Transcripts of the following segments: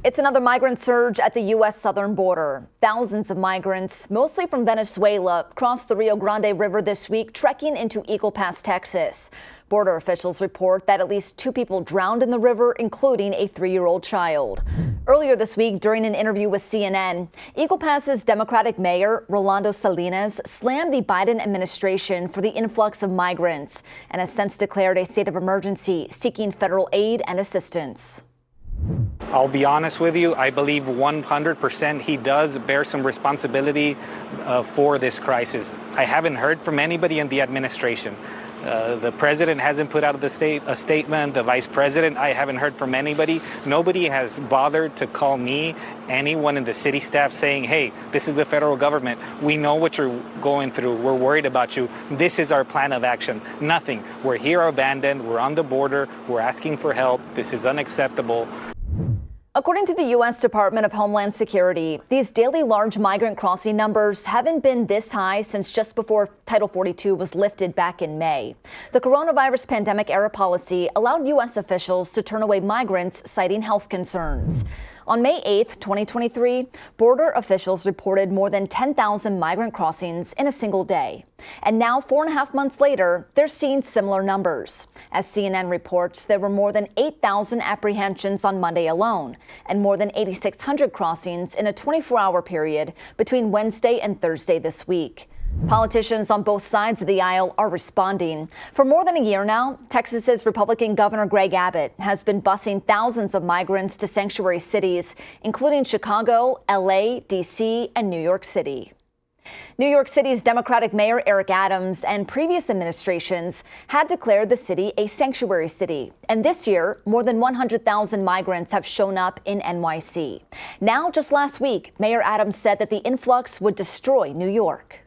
It's another migrant surge at the U.S. southern border. Thousands of migrants, mostly from Venezuela, crossed the Rio Grande River this week, trekking into Eagle Pass, Texas. Border officials report that at least 2 people drowned in the river, including a 3-year-old child. Earlier this week, during an interview with CNN, Eagle Pass's Democratic Mayor, Rolando Salinas, slammed the Biden administration for the influx of migrants and has since declared a state of emergency, seeking federal aid and assistance. I'll be honest with you, I believe 100% he does bear some responsibility for this crisis. I haven't heard from anybody in the administration. The president hasn't put out a statement. The vice president, I haven't heard from anybody. Nobody has bothered to call me, anyone in the city staff saying, hey, this is the federal government. We know what you're going through. We're worried about you. This is our plan of action. Nothing. We're here abandoned. We're on the border. We're asking for help. This is unacceptable. According to the U.S. Department of Homeland Security, these daily large migrant crossing numbers haven't been this high since just before Title 42 was lifted back in May. The coronavirus pandemic era policy allowed U.S. officials to turn away migrants citing health concerns. On May 8th, 2023, border officials reported more than 10,000 migrant crossings in a single day. And now, 4.5 months later, they're seeing similar numbers. As CNN reports, there were more than 8,000 apprehensions on Monday alone, and more than 8,600 crossings in a 24-hour period between Wednesday and Thursday this week. Politicians on both sides of the aisle are responding. For more than a year now, Texas's Republican Governor Greg Abbott has been busing thousands of migrants to sanctuary cities, including Chicago, LA, D.C., and New York City. New York City's Democratic Mayor Eric Adams and previous administrations had declared the city a sanctuary city. And this year, more than 100,000 migrants have shown up in NYC. Now, just last week, Mayor Adams said that the influx would destroy New York.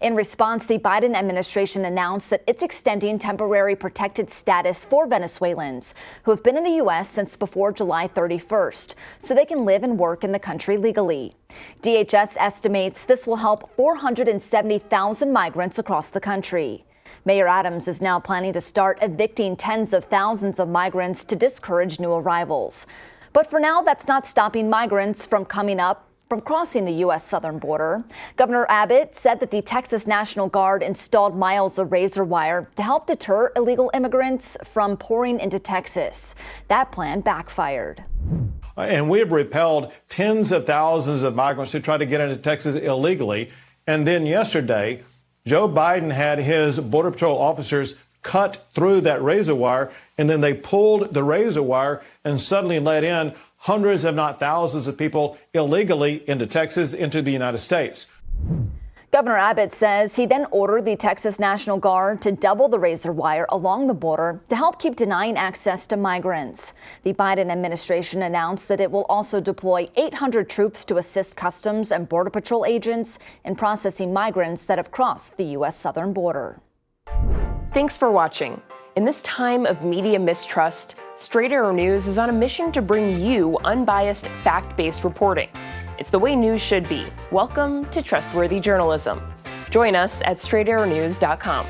In response, the Biden administration announced that it's extending temporary protected status for Venezuelans who have been in the U.S. since before July 31st, so they can live and work in the country legally. DHS estimates this will help 470,000 migrants across the country. Mayor Adams is now planning to start evicting tens of thousands of migrants to discourage new arrivals. But for now, that's not stopping migrants from crossing the U.S. southern border. Governor Abbott said that the Texas National Guard installed miles of razor wire to help deter illegal immigrants from pouring into Texas. That plan backfired. And we have repelled tens of thousands of migrants who try to get into Texas illegally. And then yesterday, Joe Biden had his Border Patrol officers cut through that razor wire, and then they pulled the razor wire and suddenly let in hundreds, if not thousands, of people illegally into Texas, into the United States. Governor Abbott says he then ordered the Texas National Guard to double the razor wire along the border to help keep denying access to migrants. The Biden administration announced that it will also deploy 800 troops to assist Customs and Border Patrol agents in processing migrants that have crossed the U.S. southern border. Thanks for watching. In this time of media mistrust, Straight Arrow News is on a mission to bring you unbiased, fact-based reporting. It's the way news should be. Welcome to trustworthy journalism. Join us at straightarrownews.com.